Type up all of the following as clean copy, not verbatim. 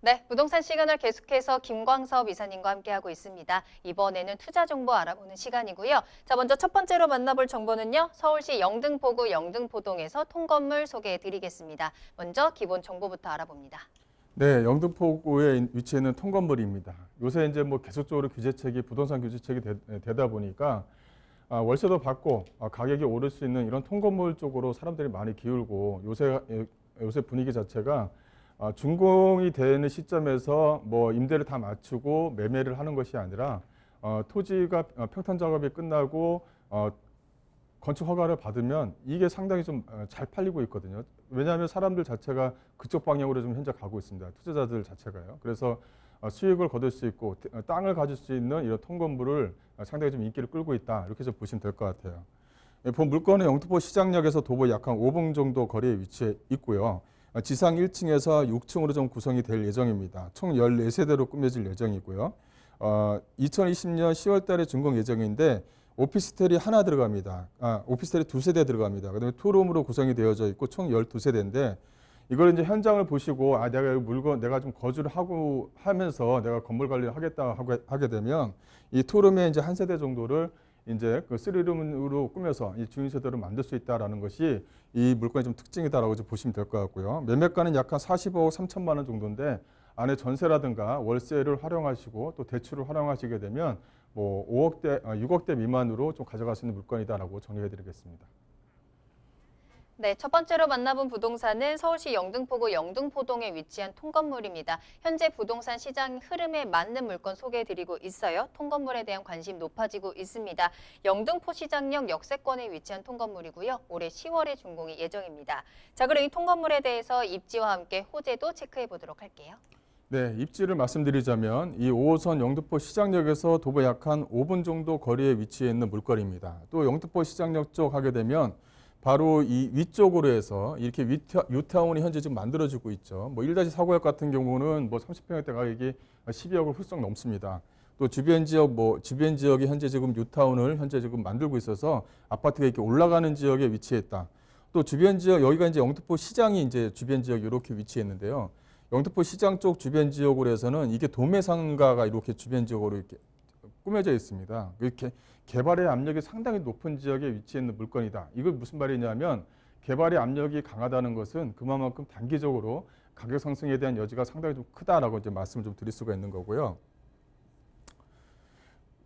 네, 부동산 시간을 계속해서 김광섭 이사님과 함께하고 있습니다. 이번에는 투자 정보 알아보는 시간이고요. 자, 먼저 첫 번째로 만나볼 정보는요. 서울시 영등포구 영등포동에서 통건물 소개해드리겠습니다. 먼저 기본 정보부터 알아봅니다. 네, 영등포구에 위치해 있는 통건물입니다. 요새 이제 뭐 계속적으로 규제책이 부동산 규제책이 되다 보니까 월세도 받고 가격이 오를 수 있는 이런 통건물 쪽으로 사람들이 많이 기울고 요새 분위기 자체가 준공이 되는 시점에서 뭐 임대를 다 맞추고 매매를 하는 것이 아니라 토지가 평탄 작업이 끝나고 건축 허가를 받으면 이게 상당히 좀 잘 팔리고 있거든요. 왜냐하면 사람들 자체가 그쪽 방향으로 좀 현재 가고 있습니다. 투자자들 자체가요. 그래서 수익을 거둘 수 있고 땅을 가질 수 있는 이런 통건물을 상당히 좀 인기를 끌고 있다. 이렇게 좀 보시면 될 것 같아요. 본 물건은 영등포 시장역에서 도보 약 한 5분 정도 거리에 위치해 있고요. 지상 1층에서 6층으로 좀 구성이 될 예정입니다. 총 14세대로 꾸며질 예정이고요. 2020년 10월 달에 준공 예정인데 오피스텔이 하나 들어갑니다. 오피스텔이 2세대 들어갑니다. 그다음에 투룸으로 구성이 되어져 있고 총 12세대인데 이걸 이제 현장을 보시고 내가 이 물건 내가 좀 거주를 하고 하면서 내가 건물 관리를 하겠다 하게 되면 이 투룸에 이제 한 세대 정도를 이제 그 3룸으로 꾸며서 이 주인 세대로 만들 수 있다라는 것이 이 물건의 좀 특징이다라고 좀 보시면 될 것 같고요. 매매가는 약 한 45억 3천만 원 정도인데 안에 전세라든가 월세를 활용하시고 또 대출을 활용하시게 되면 뭐 6억대 미만으로 좀 가져갈 수 있는 물건이다라고 정리해드리겠습니다. 네, 첫 번째로 만나본 부동산은 서울시 영등포구 영등포동에 위치한 통건물입니다. 현재 부동산 시장 흐름에 맞는 물건 소개해드리고 있어요. 통건물에 대한 관심 높아지고 있습니다. 영등포 시장역 역세권에 위치한 통건물이고요. 올해 10월에 준공이 예정입니다. 자, 그럼 이 통건물에 대해서 입지와 함께 호재도 체크해 보도록 할게요. 네, 입지를 말씀드리자면 이 5호선 영등포 시장역에서 도보 약 한 5분 정도 거리에 위치해 있는 물건입니다. 또 영등포 시장역 쪽 하게 되면 바로 이 위쪽으로 해서 이렇게 뉴타운이 현재 지금 만들어지고 있죠. 뭐 1-4구역 같은 경우는 뭐 30평대 가격이 12억을 훌쩍 넘습니다. 또 주변 지역이 현재 지금 뉴타운을 현재 지금 만들고 있어서 아파트가 이렇게 올라가는 지역에 위치했다. 또 주변 지역 여기가 이제 영등포 시장이 이제 주변 지역 이렇게 위치했는데요. 영등포 시장 쪽 주변 지역으로 해서는 이게 도매상가가 이렇게 주변 지역으로 이렇게 꾸며져 있습니다. 이렇게 개발의 압력이 상당히 높은 지역에 위치해 있는 물건이다. 이거 무슨 말이냐면 개발의 압력이 강하다는 것은 그만큼 단기적으로 가격 상승에 대한 여지가 상당히 좀 크다라고 이제 말씀을 좀 드릴 수가 있는 거고요.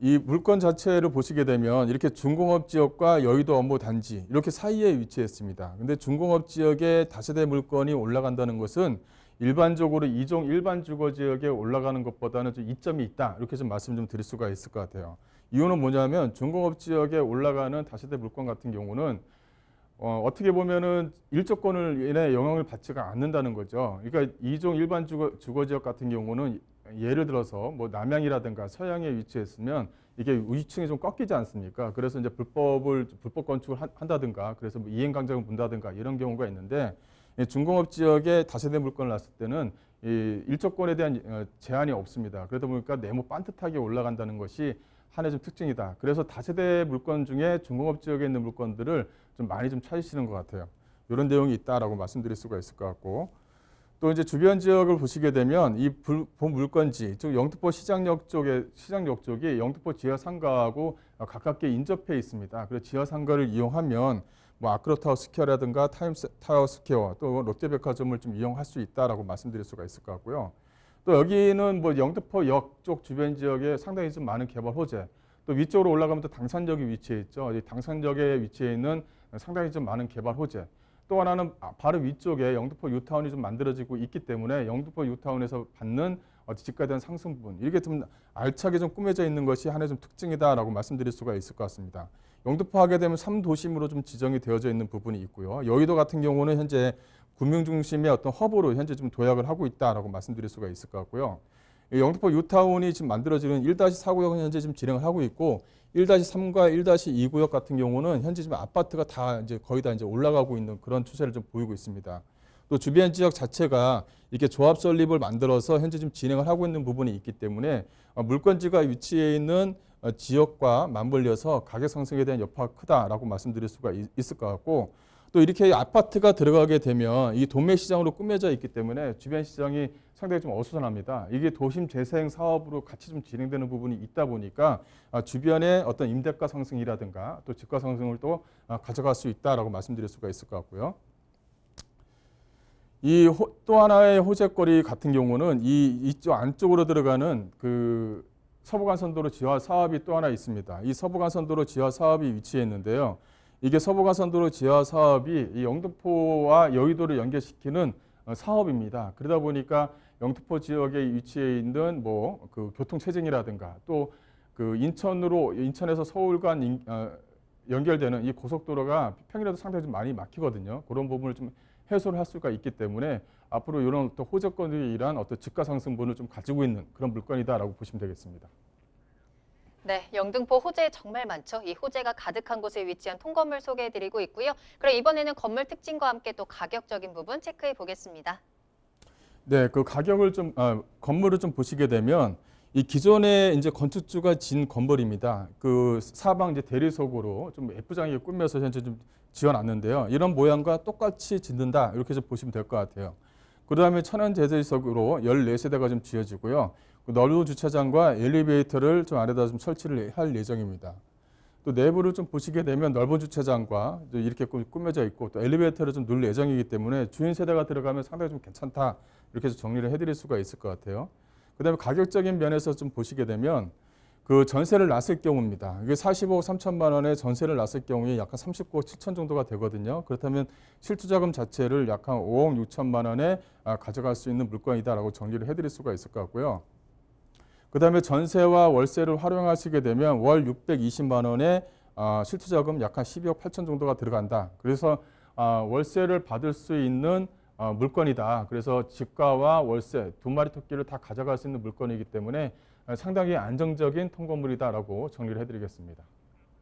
이 물건 자체를 보시게 되면 이렇게 중공업 지역과 여의도 업무 단지 이렇게 사이에 위치했습니다. 근데 중공업 지역에 다세대 물건이 올라간다는 것은 일반적으로 이종 일반 주거 지역에 올라가는 것보다는 좀 이점이 있다. 이렇게 좀 말씀 좀 드릴 수가 있을 것 같아요. 이유는 뭐냐면 중공업 지역에 올라가는 다세대 물건 같은 경우는 어떻게 보면은 일조권을 인해 영향을 받지가 않는다는 거죠. 그러니까 이종 일반 주거 지역 같은 경우는 예를 들어서 뭐 남양이라든가 서양에 위치했으면 이게 위층이 좀 꺾이지 않습니까? 그래서 이제 불법 건축을 한다든가 그래서 뭐 이행강장을 문다든가 이런 경우가 있는데 중공업 지역에 다세대 물건을 놨을 때는 이 일조권에 대한 제한이 없습니다. 그러다 보니까 네모 반듯하게 올라간다는 것이 하나의 좀 특징이다. 그래서 다세대 물건 중에 중공업 지역에 있는 물건들을 좀 많이 좀 찾으시는 것 같아요. 이런 내용이 있다라고 말씀드릴 수가 있을 것 같고 또 이제 주변 지역을 보시게 되면 이 본 물건지 즉 영등포 시장역 쪽이 영등포 지하상가하고 가깝게 인접해 있습니다. 그래서 지하상가를 이용하면 뭐 아크로타워 스퀘어라든가 타임스타워 스퀘어 또 롯데백화점을 좀 이용할 수 있다라고 말씀드릴 수가 있을 것 같고요. 또 여기는 뭐 영등포역 쪽 주변 지역에 상당히 좀 많은 개발 호재. 또 위쪽으로 올라가면 또 당산역이 위치해 있죠. 이 당산역에 위치해 있는 상당히 좀 많은 개발 호재. 또 하나는 바로 위쪽에 영등포 유타운이 좀 만들어지고 있기 때문에 영등포 유타운에서 받는 집가에 대한 상승 부분 이렇게 좀 알차게 좀 꾸며져 있는 것이 하나의 좀 특징이다라고 말씀드릴 수가 있을 것 같습니다. 영등포 하게 되면 3도심으로 좀 지정이 되어져 있는 부분이 있고요. 여의도 같은 경우는 현재 금융 중심의 어떤 허브로 현재 좀 도약을 하고 있다라고 말씀드릴 수가 있을 것 같고요. 영등포 유타운이 지금 만들어지는 1-4구역은 현재 지금 진행을 하고 있고 1-3과 1-2구역 같은 경우는 현재 지금 아파트가 다 이제 거의 다 이제 올라가고 있는 그런 추세를 좀 보이고 있습니다. 또 주변 지역 자체가 이렇게 조합 설립을 만들어서 현재 지금 진행을 하고 있는 부분이 있기 때문에 물건지가 위치해 있는 지역과 맞물려서 가격 상승에 대한 여파가 크다라고 말씀드릴 수가 있을 것 같고 또 이렇게 아파트가 들어가게 되면 이 도매 시장으로 꾸며져 있기 때문에 주변 시장이 상당히 좀 어수선합니다. 이게 도심 재생 사업으로 같이 좀 진행되는 부분이 있다 보니까 주변에 어떤 임대가 상승이라든가 또 집가 상승을 또 가져갈 수 있다라고 말씀드릴 수가 있을 것 같고요. 또 하나의 호재거리 같은 경우는 이쪽 안쪽으로 들어가는 그 서부간선도로 지하 사업이 또 하나 있습니다. 이 서부간선도로 지하 사업이 위치해 있는데요. 이게 서부간선도로 지하 사업이 이 영등포와 여의도를 연결시키는 사업입니다. 그러다 보니까 영등포 지역에 위치해 있는 뭐 그 교통체증이라든가 또 그 인천에서 서울 간 연결되는 이 고속도로가 평일에도 상당히 좀 많이 막히거든요. 그런 부분을 좀 해소를 할 수가 있기 때문에 앞으로 이런 어떤 호재거리란 어떤 집가 상승분을 좀 가지고 있는 그런 물건이다라고 보시면 되겠습니다. 네, 영등포 호재 정말 많죠. 이 호재가 가득한 곳에 위치한 통건물 소개해드리고 있고요. 그럼 이번에는 건물 특징과 함께 또 가격적인 부분 체크해 보겠습니다. 네, 그 가격을 건물을 좀 보시게 되면 이 기존에 이제 건축주가 진 건물입니다. 그 사방 이제 대리석으로 좀 예쁘장하게 꾸며서 현재 좀 지어놨는데요. 이런 모양과 똑같이 짓는다 이렇게 좀 보시면 될 것 같아요. 그다음에 천연 재래석으로 14세대가 좀 지어지고요. 그 넓은 주차장과 엘리베이터를 좀 안에다 좀 설치를 할 예정입니다. 또 내부를 좀 보시게 되면 넓은 주차장과 이렇게 꾸며져 있고 또 엘리베이터를 좀 누를 예정이기 때문에 주인 세대가 들어가면 상당히 좀 괜찮다 이렇게 해서 정리를 해드릴 수가 있을 것 같아요. 그다음에 가격적인 면에서 좀 보시게 되면 그 전세를 놨을 경우입니다. 이게 45억 3천만 원에 전세를 놨을 경우에 약 한 39억 7천 정도가 되거든요. 그렇다면 실투자금 자체를 약 한 5억 6천만 원에 가져갈 수 있는 물건이다라고 정리를 해드릴 수가 있을 것 같고요. 그다음에 전세와 월세를 활용하시게 되면 월 620만 원에 실투자금 약 한 12억 8천 정도가 들어간다. 그래서 월세를 받을 수 있는 물건이다. 그래서 집가와 월세 두 마리 토끼를 다 가져갈 수 있는 물건이기 때문에 상당히 안정적인 통건물이다라고 정리를 해드리겠습니다.